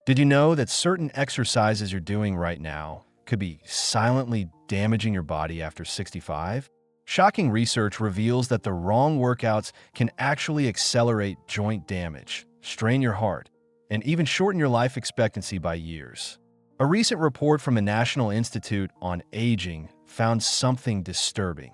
Did you know that certain exercises you're doing right now could be silently damaging your body after 65? Shocking research reveals that the wrong workouts can actually accelerate joint damage, strain your heart, and even shorten your life expectancy by years. A recent report from the National Institute on Aging found something disturbing.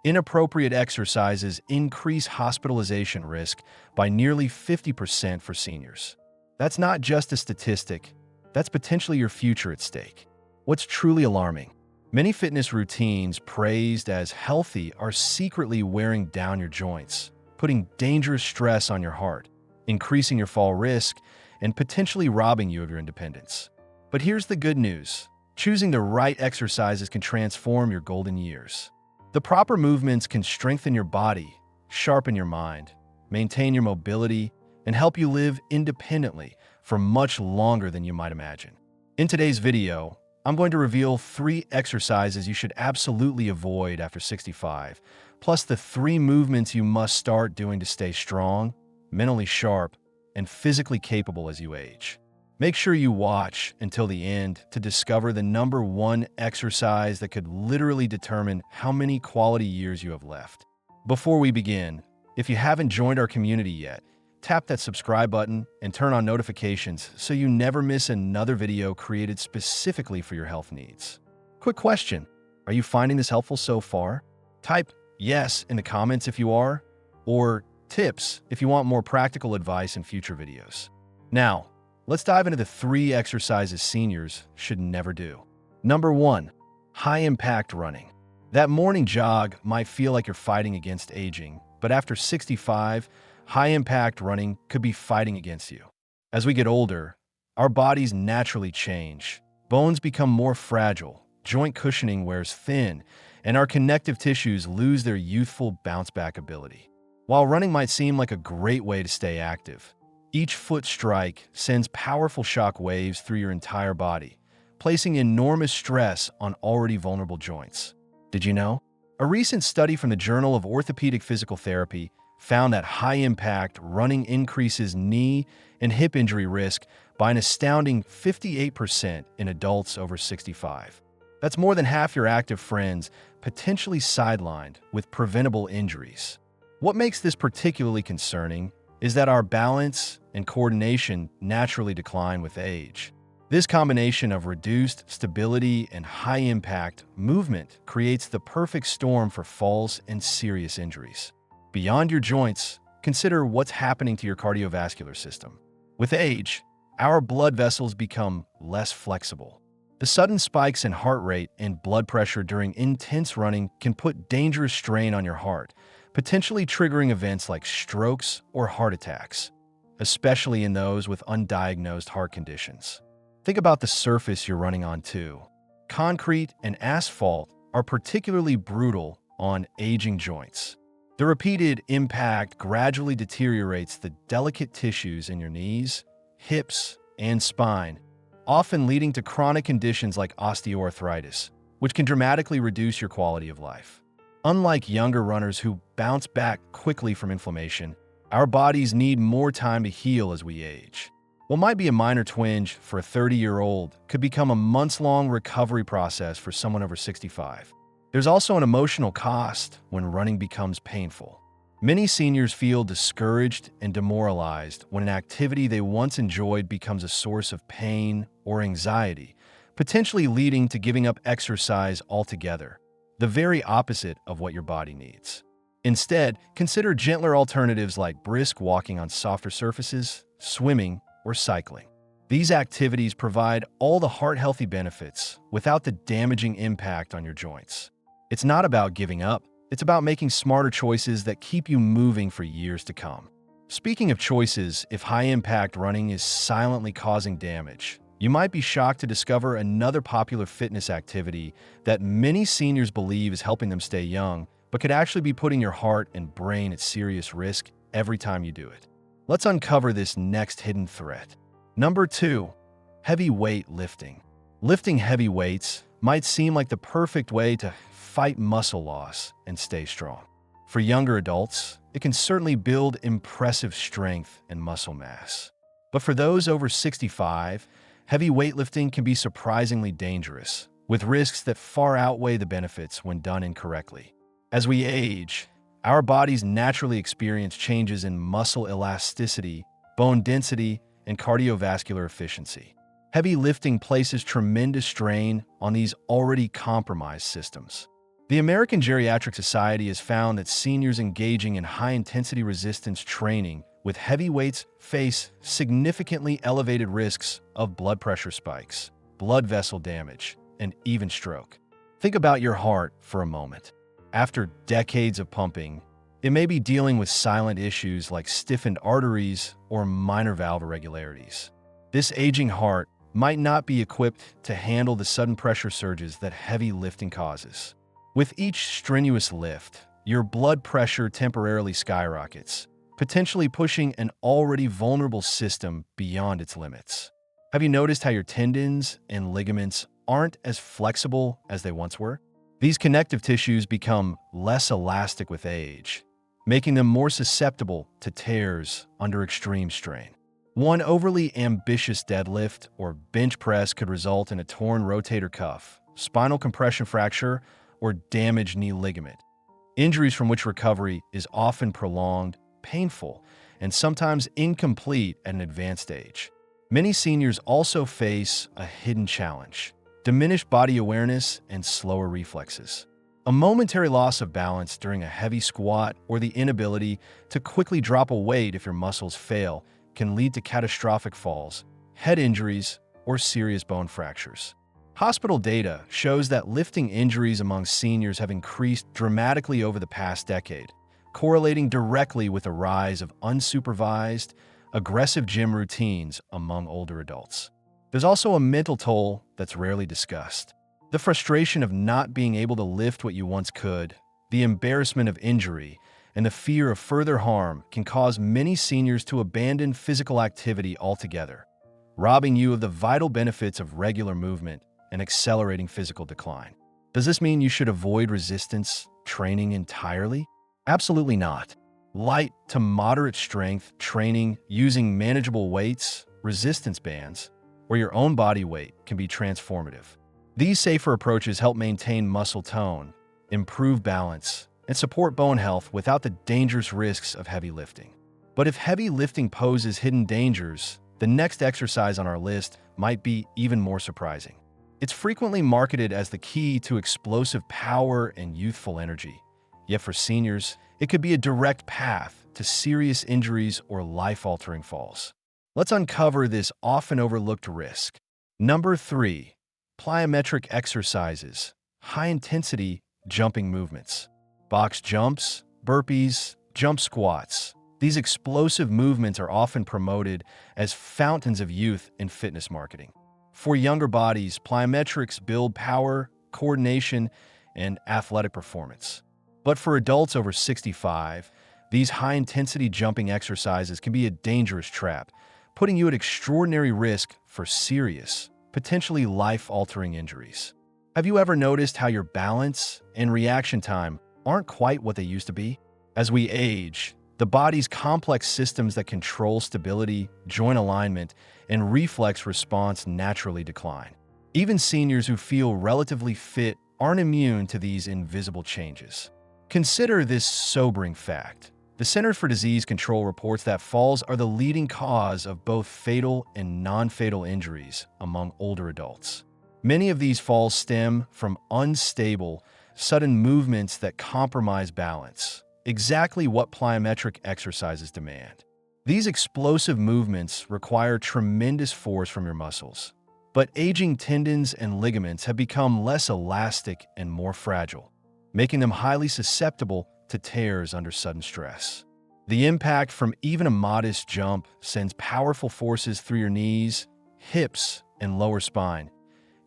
Inappropriate exercises increase hospitalization risk by nearly 50% for seniors. That's not just a statistic, that's potentially your future at stake. What's truly alarming? Many fitness routines praised as healthy are secretly wearing down your joints, putting dangerous stress on your heart, increasing your fall risk, and potentially robbing you of your independence. But here's the good news. Choosing the right exercises can transform your golden years. The proper movements can strengthen your body, sharpen your mind, maintain your mobility, and help you live independently for much longer than you might imagine. In today's video, I'm going to reveal 3 exercises you should absolutely avoid after 65, plus the 3 movements you must start doing to stay strong, mentally sharp, and physically capable as you age. Make sure you watch until the end to discover the number 1 exercise that could literally determine how many quality years you have left. Before we begin, if you haven't joined our community yet, tap that subscribe button and turn on notifications so you never miss another video created specifically for your health needs. Quick question, are you finding this helpful so far? Type yes in the comments if you are, or tips if you want more practical advice in future videos. Now, let's dive into the 3 exercises seniors should never do. Number 1, high-impact running. That morning jog might feel like you're fighting against aging, but after 65, high-impact running could be fighting against you. As we get older, our bodies naturally change. Bones become more fragile, joint cushioning wears thin, and our connective tissues lose their youthful bounce-back ability. While running might seem like a great way to stay active, each foot strike sends powerful shock waves through your entire body, placing enormous stress on already vulnerable joints. Did you know? A recent study from the Journal of Orthopedic Physical Therapy found that high-impact running increases knee and hip injury risk by an astounding 58% in adults over 65. That's more than half your active friends potentially sidelined with preventable injuries. What makes this particularly concerning is that our balance and coordination naturally decline with age. This combination of reduced stability and high-impact movement creates the perfect storm for falls and serious injuries. Beyond your joints, consider what's happening to your cardiovascular system. With age, our blood vessels become less flexible. The sudden spikes in heart rate and blood pressure during intense running can put dangerous strain on your heart, potentially triggering events like strokes or heart attacks, especially in those with undiagnosed heart conditions. Think about the surface you're running on too. Concrete and asphalt are particularly brutal on aging joints. The repeated impact gradually deteriorates the delicate tissues in your knees, hips, and spine, often leading to chronic conditions like osteoarthritis, which can dramatically reduce your quality of life. Unlike younger runners who bounce back quickly from inflammation, our bodies need more time to heal as we age. What might be a minor twinge for a 30-year-old could become a months-long recovery process for someone over 65. There's also an emotional cost when running becomes painful. Many seniors feel discouraged and demoralized when an activity they once enjoyed becomes a source of pain or anxiety, potentially leading to giving up exercise altogether, the very opposite of what your body needs. Instead, consider gentler alternatives like brisk walking on softer surfaces, swimming, or cycling. These activities provide all the heart-healthy benefits without the damaging impact on your joints. It's not about giving up, it's about making smarter choices that keep you moving for years to come. Speaking of choices, if high-impact running is silently causing damage, you might be shocked to discover another popular fitness activity that many seniors believe is helping them stay young, but could actually be putting your heart and brain at serious risk every time you do it. Let's uncover this next hidden threat. Number 2, heavy weight lifting. Lifting heavy weights might seem like the perfect way to fight muscle loss and stay strong. For younger adults, it can certainly build impressive strength and muscle mass. But for those over 65, heavy weightlifting can be surprisingly dangerous, with risks that far outweigh the benefits when done incorrectly. As we age, our bodies naturally experience changes in muscle elasticity, bone density, and cardiovascular efficiency. Heavy lifting places tremendous strain on these already compromised systems. The American Geriatric Society has found that seniors engaging in high-intensity resistance training with heavy weights face significantly elevated risks of blood pressure spikes, blood vessel damage, and even stroke. Think about your heart for a moment. After decades of pumping, it may be dealing with silent issues like stiffened arteries or minor valve irregularities. This aging heart might not be equipped to handle the sudden pressure surges that heavy lifting causes. With each strenuous lift, your blood pressure temporarily skyrockets, potentially pushing an already vulnerable system beyond its limits. Have you noticed how your tendons and ligaments aren't as flexible as they once were? These connective tissues become less elastic with age, making them more susceptible to tears under extreme strain. One overly ambitious deadlift or bench press could result in a torn rotator cuff, spinal compression fracture, or damaged knee ligament. Injuries from which recovery is often prolonged, painful, and sometimes incomplete at an advanced age. Many seniors also face a hidden challenge: diminished body awareness and slower reflexes. A momentary loss of balance during a heavy squat or the inability to quickly drop a weight if your muscles fail can lead to catastrophic falls, head injuries, or serious bone fractures. Hospital data shows that lifting injuries among seniors have increased dramatically over the past decade, correlating directly with a rise of unsupervised, aggressive gym routines among older adults. There's also a mental toll that's rarely discussed. The frustration of not being able to lift what you once could, the embarrassment of injury, and the fear of further harm can cause many seniors to abandon physical activity altogether, robbing you of the vital benefits of regular movement and accelerating physical decline. Does this mean you should avoid resistance training entirely? Absolutely not. Light to moderate strength training using manageable weights, resistance bands, or your own body weight can be transformative. These safer approaches help maintain muscle tone, improve balance, and support bone health without the dangerous risks of heavy lifting. But if heavy lifting poses hidden dangers, the next exercise on our list might be even more surprising. It's frequently marketed as the key to explosive power and youthful energy. Yet for seniors, it could be a direct path to serious injuries or life-altering falls. Let's uncover this often overlooked risk. Number 3. Plyometric exercises, high-intensity jumping movements. Box jumps, burpees, jump squats. These explosive movements are often promoted as fountains of youth in fitness marketing. For younger bodies, plyometrics build power, coordination, and athletic performance. But for adults over 65, these high-intensity jumping exercises can be a dangerous trap, putting you at extraordinary risk for serious, potentially life-altering injuries. Have you ever noticed how your balance and reaction time aren't quite what they used to be? As we age, the body's complex systems that control stability, joint alignment, and reflex response naturally decline. Even seniors who feel relatively fit aren't immune to these invisible changes. Consider this sobering fact. The Centers for Disease Control reports that falls are the leading cause of both fatal and non-fatal injuries among older adults. Many of these falls stem from unstable, sudden movements that compromise balance, exactly what plyometric exercises demand. These explosive movements require tremendous force from your muscles, but aging tendons and ligaments have become less elastic and more fragile, making them highly susceptible to tears under sudden stress. The impact from even a modest jump sends powerful forces through your knees, hips, and lower spine,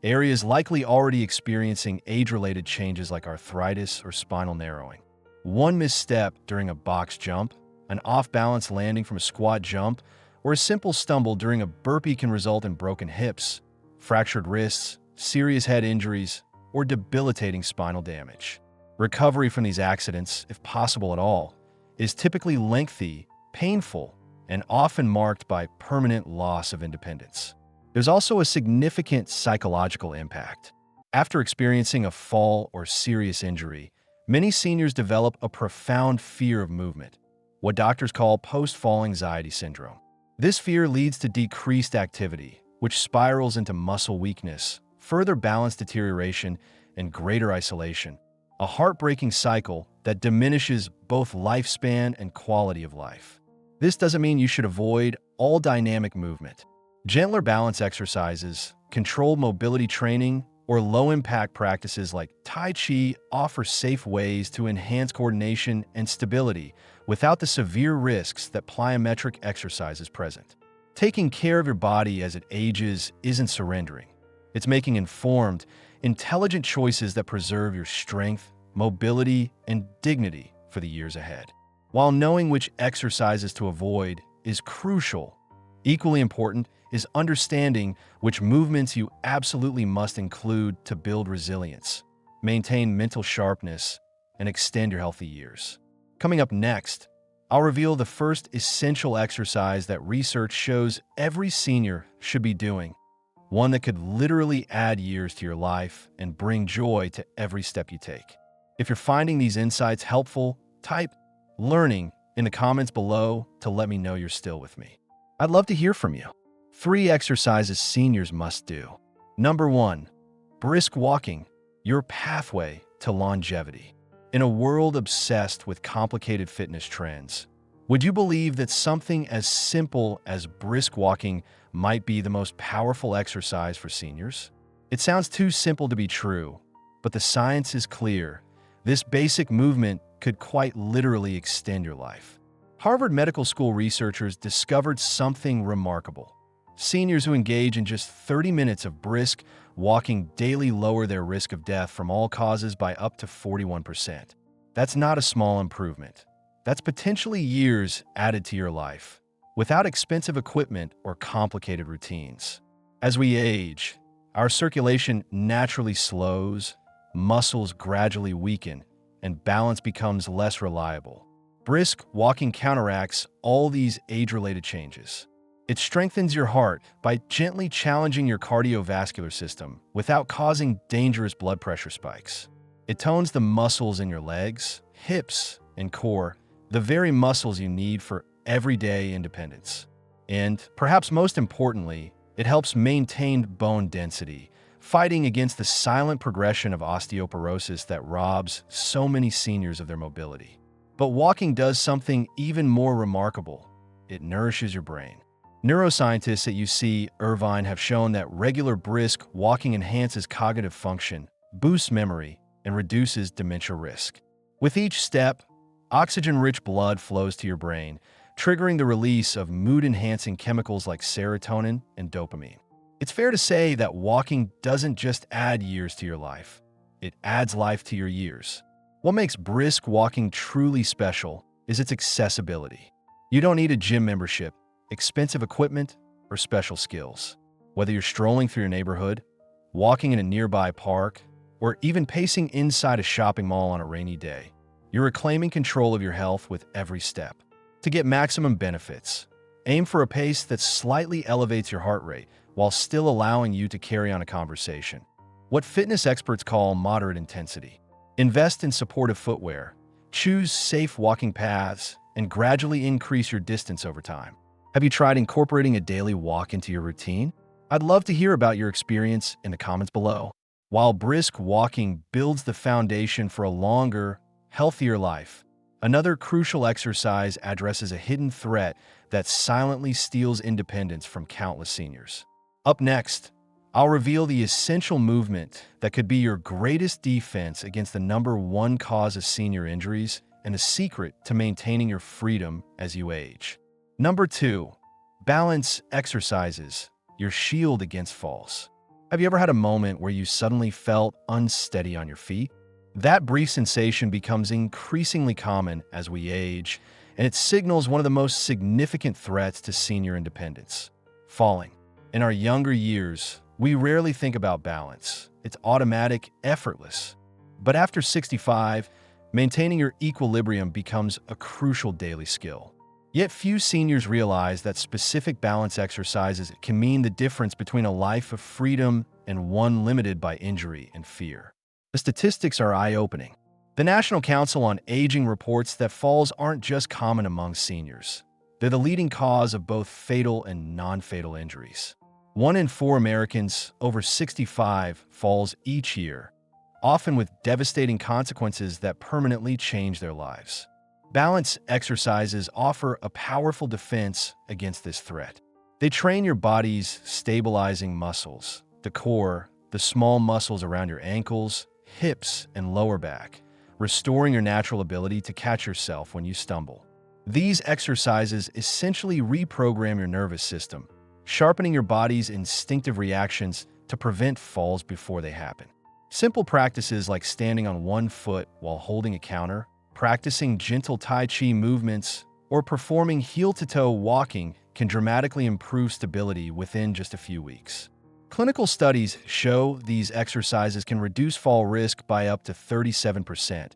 areas likely already experiencing age-related changes like arthritis or spinal narrowing. One misstep during a box jump, an off-balance landing from a squat jump, or a simple stumble during a burpee can result in broken hips, fractured wrists, serious head injuries, or debilitating spinal damage. Recovery from these accidents, if possible at all, is typically lengthy, painful, and often marked by permanent loss of independence. There's also a significant psychological impact. After experiencing a fall or serious injury, many seniors develop a profound fear of movement, what doctors call post-fall anxiety syndrome. This fear leads to decreased activity, which spirals into muscle weakness, further balance deterioration, and greater isolation, a heartbreaking cycle that diminishes both lifespan and quality of life. This doesn't mean you should avoid all dynamic movement. Gentler balance exercises, controlled mobility training, or low-impact practices like Tai Chi offer safe ways to enhance coordination and stability without the severe risks that plyometric exercises present. Taking care of your body as it ages isn't surrendering. It's making informed, intelligent choices that preserve your strength, mobility, and dignity for the years ahead. While knowing which exercises to avoid is crucial, equally important is understanding which movements you absolutely must include to build resilience, maintain mental sharpness, and extend your healthy years. Coming up next, I'll reveal the first essential exercise that research shows every senior should be doing, one that could literally add years to your life and bring joy to every step you take. If you're finding these insights helpful, type "learning" in the comments below to let me know you're still with me. I'd love to hear from you. 3 exercises seniors must do. Number 1, brisk walking, your pathway to longevity. In a world obsessed with complicated fitness trends, would you believe that something as simple as brisk walking might be the most powerful exercise for seniors? It sounds too simple to be true, but the science is clear. This basic movement could quite literally extend your life. Harvard Medical School researchers discovered something remarkable. Seniors who engage in just 30 minutes of brisk walking daily lower their risk of death from all causes by up to 41%. That's not a small improvement. That's potentially years added to your life, without expensive equipment or complicated routines. As we age, our circulation naturally slows, muscles gradually weaken, and balance becomes less reliable. Brisk walking counteracts all these age-related changes. It strengthens your heart by gently challenging your cardiovascular system without causing dangerous blood pressure spikes. It tones the muscles in your legs, hips, and core, the very muscles you need for everyday independence. And, perhaps most importantly, it helps maintain bone density, fighting against the silent progression of osteoporosis that robs so many seniors of their mobility. But walking does something even more remarkable. It nourishes your brain. Neuroscientists at UC Irvine have shown that regular brisk walking enhances cognitive function, boosts memory, and reduces dementia risk. With each step, oxygen-rich blood flows to your brain, triggering the release of mood-enhancing chemicals like serotonin and dopamine. It's fair to say that walking doesn't just add years to your life, it adds life to your years. What makes brisk walking truly special is its accessibility. You don't need a gym membership, expensive equipment, or special skills. Whether you're strolling through your neighborhood, walking in a nearby park, or even pacing inside a shopping mall on a rainy day, you're reclaiming control of your health with every step. To get maximum benefits, aim for a pace that slightly elevates your heart rate while still allowing you to carry on a conversation. What fitness experts call moderate intensity. Invest in supportive footwear, choose safe walking paths, and gradually increase your distance over time. Have you tried incorporating a daily walk into your routine? I'd love to hear about your experience in the comments below. While brisk walking builds the foundation for a longer, healthier life, another crucial exercise addresses a hidden threat that silently steals independence from countless seniors. Up next, I'll reveal the essential movement that could be your greatest defense against the #1 cause of senior injuries and a secret to maintaining your freedom as you age. Number 2, balance exercises, your shield against falls. Have you ever had a moment where you suddenly felt unsteady on your feet? That brief sensation becomes increasingly common as we age, and it signals one of the most significant threats to senior independence: falling. In our younger years, we rarely think about balance. It's automatic, effortless. But after 65, maintaining your equilibrium becomes a crucial daily skill. Yet few seniors realize that specific balance exercises can mean the difference between a life of freedom and one limited by injury and fear. The statistics are eye-opening. The National Council on Aging reports that falls aren't just common among seniors. They're the leading cause of both fatal and non-fatal injuries. 1 in 4 Americans over 65 falls each year, often with devastating consequences that permanently change their lives. Balance exercises offer a powerful defense against this threat. They train your body's stabilizing muscles, the core, the small muscles around your ankles, hips, and lower back, restoring your natural ability to catch yourself when you stumble. These exercises essentially reprogram your nervous system, sharpening your body's instinctive reactions to prevent falls before they happen. Simple practices like standing on one foot while holding a counter, practicing gentle Tai Chi movements, or performing heel-to-toe walking can dramatically improve stability within just a few weeks. Clinical studies show these exercises can reduce fall risk by up to 37%,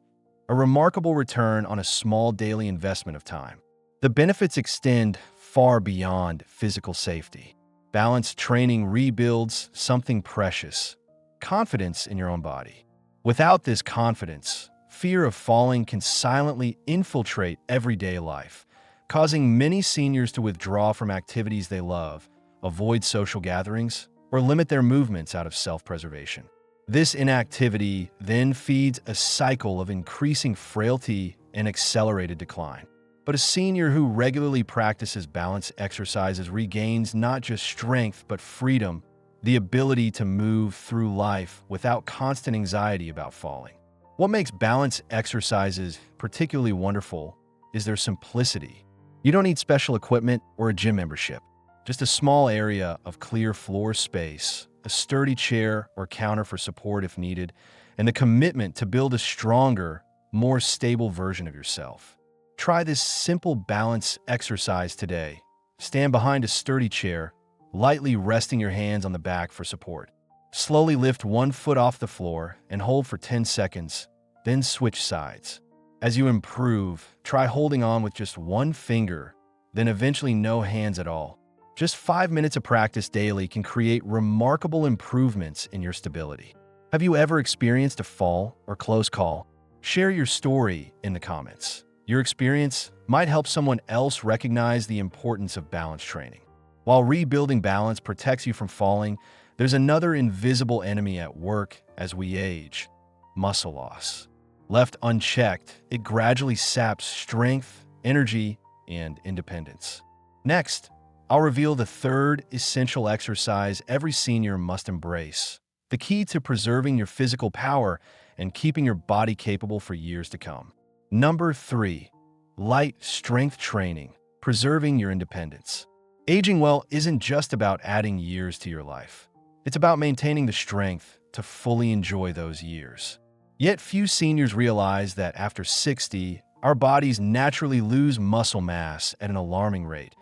a remarkable return on a small daily investment of time. The benefits extend far beyond physical safety. Balance training rebuilds something precious: confidence in your own body. Without this confidence, fear of falling can silently infiltrate everyday life, causing many seniors to withdraw from activities they love, avoid social gatherings, or limit their movements out of self-preservation. This inactivity then feeds a cycle of increasing frailty and accelerated decline. But a senior who regularly practices balance exercises regains not just strength but freedom, the ability to move through life without constant anxiety about falling. What makes balance exercises particularly wonderful is their simplicity. You don't need special equipment or a gym membership, just a small area of clear floor space, a sturdy chair or counter for support if needed, and the commitment to build a stronger, more stable version of yourself. Try this simple balance exercise today. Stand behind a sturdy chair, lightly resting your hands on the back for support. Slowly lift one foot off the floor and hold for 10 seconds, then switch sides. As you improve, try holding on with just one finger, then eventually no hands at all. Just 5 minutes of practice daily can create remarkable improvements in your stability. Have you ever experienced a fall or close call? Share your story in the comments. Your experience might help someone else recognize the importance of balance training. While rebuilding balance protects you from falling, there's another invisible enemy at work as we age: muscle loss. Left unchecked, it gradually saps strength, energy, and independence. Next, I'll reveal the third essential exercise every senior must embrace, the key to preserving your physical power and keeping your body capable for years to come. Number 3, light strength training, preserving your independence. Aging well isn't just about adding years to your life. It's about maintaining the strength to fully enjoy those years. Yet few seniors realize that after 60, our bodies naturally lose muscle mass at an alarming rate,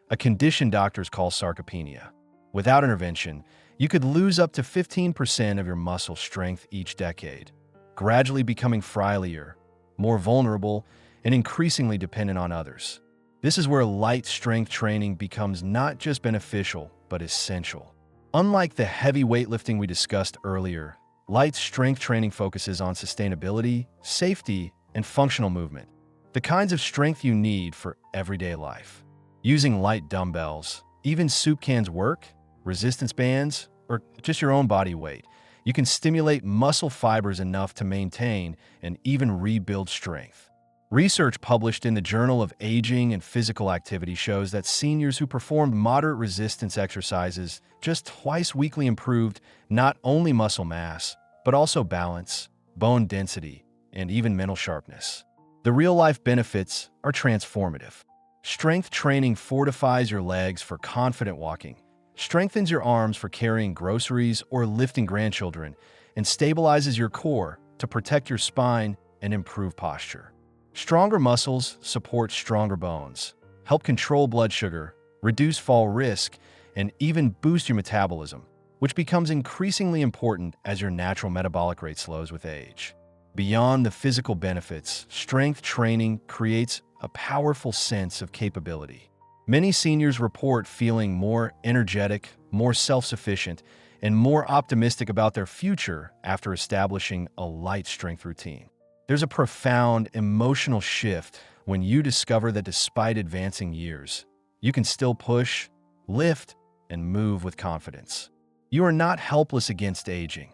a condition doctors call sarcopenia. Without intervention, you could lose up to 15% of your muscle strength each decade, gradually becoming frailer, more vulnerable, and increasingly dependent on others. This is where light strength training becomes not just beneficial, but essential. Unlike the heavy weightlifting we discussed earlier, light strength training focuses on sustainability, safety, and functional movement, the kinds of strength you need for everyday life. Using light dumbbells, even soup cans work, resistance bands, or just your own body weight, you can stimulate muscle fibers enough to maintain and even rebuild strength. Research published in the Journal of Aging and Physical Activity shows that seniors who performed moderate resistance exercises just twice weekly improved not only muscle mass, but also balance, bone density, and even mental sharpness. The real-life benefits are transformative. Strength training fortifies your legs for confident walking, strengthens your arms for carrying groceries or lifting grandchildren, and stabilizes your core to protect your spine and improve posture. Stronger muscles support stronger bones, help control blood sugar, reduce fall risk, and even boost your metabolism, which becomes increasingly important as your natural metabolic rate slows with age. Beyond the physical benefits, strength training creates a powerful sense of capability. Many seniors report feeling more energetic, more self-sufficient, and more optimistic about their future after establishing a light strength routine. There's a profound emotional shift when you discover that despite advancing years, you can still push, lift, and move with confidence. You are not helpless against aging.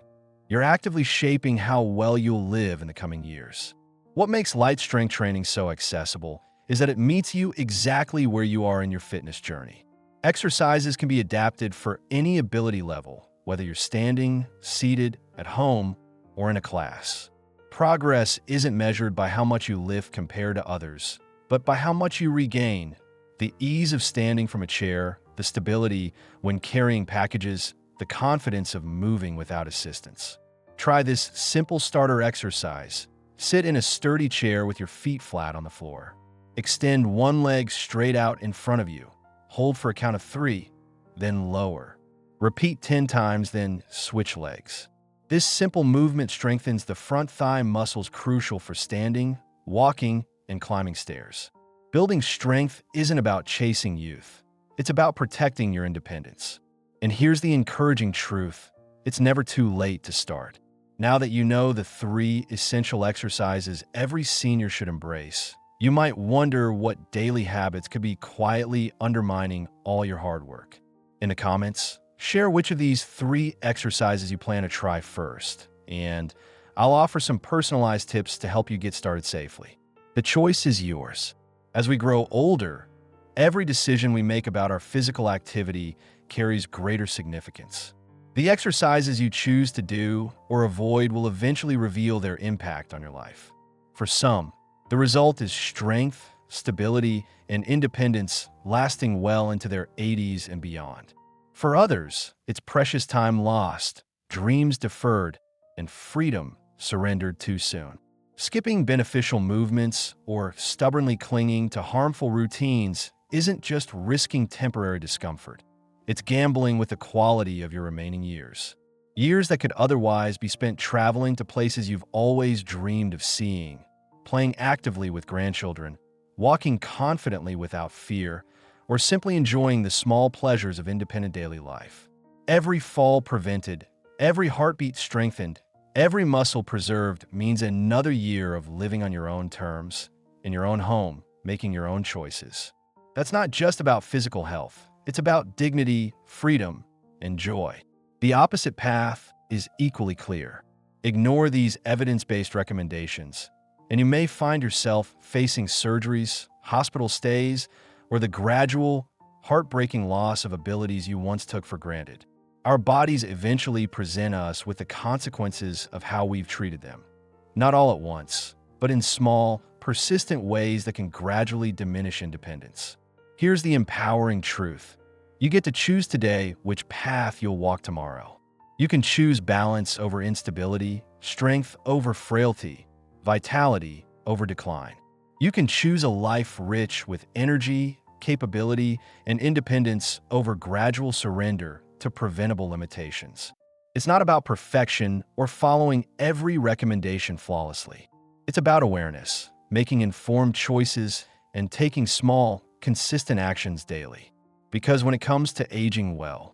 You're actively shaping how well you'll live in the coming years. What makes light strength training so accessible is that it meets you exactly where you are in your fitness journey. Exercises can be adapted for any ability level, whether you're standing, seated, at home, or in a class. Progress isn't measured by how much you lift compared to others, but by how much you regain. The ease of standing from a chair, the stability when carrying packages, the confidence of moving without assistance. Try this simple starter exercise. Sit in a sturdy chair with your feet flat on the floor. Extend one leg straight out in front of you. Hold for a count of 3, then lower. Repeat 10 times, then switch legs. This simple movement strengthens the front thigh muscles crucial for standing, walking, and climbing stairs. Building strength isn't about chasing youth. It's about protecting your independence. And here's the encouraging truth. It's never too late to start. Now that you know the 3 essential exercises every senior should embrace, you might wonder what daily habits could be quietly undermining all your hard work. In the comments, share which of these 3 exercises you plan to try first, and I'll offer some personalized tips to help you get started safely. The choice is yours. As we grow older, every decision we make about our physical activity carries greater significance. The exercises you choose to do or avoid will eventually reveal their impact on your life. For some, the result is strength, stability, and independence lasting well into their 80s and beyond. For others, it's precious time lost, dreams deferred, and freedom surrendered too soon. Skipping beneficial movements or stubbornly clinging to harmful routines isn't just risking temporary discomfort. It's gambling with the quality of your remaining years. Years that could otherwise be spent traveling to places you've always dreamed of seeing, playing actively with grandchildren, walking confidently without fear, or simply enjoying the small pleasures of independent daily life. Every fall prevented, every heartbeat strengthened, every muscle preserved means another year of living on your own terms, in your own home, making your own choices. That's not just about physical health. It's about dignity, freedom, and joy. The opposite path is equally clear. Ignore these evidence-based recommendations, and you may find yourself facing surgeries, hospital stays, or the gradual, heartbreaking loss of abilities you once took for granted. Our bodies eventually present us with the consequences of how we've treated them. Not all at once, but in small, persistent ways that can gradually diminish independence. Here's the empowering truth. You get to choose today which path you'll walk tomorrow. You can choose balance over instability, strength over frailty, vitality over decline. You can choose a life rich with energy, capability, and independence over gradual surrender to preventable limitations. It's not about perfection or following every recommendation flawlessly. It's about awareness, making informed choices, and taking small, consistent actions daily. Because when it comes to aging well,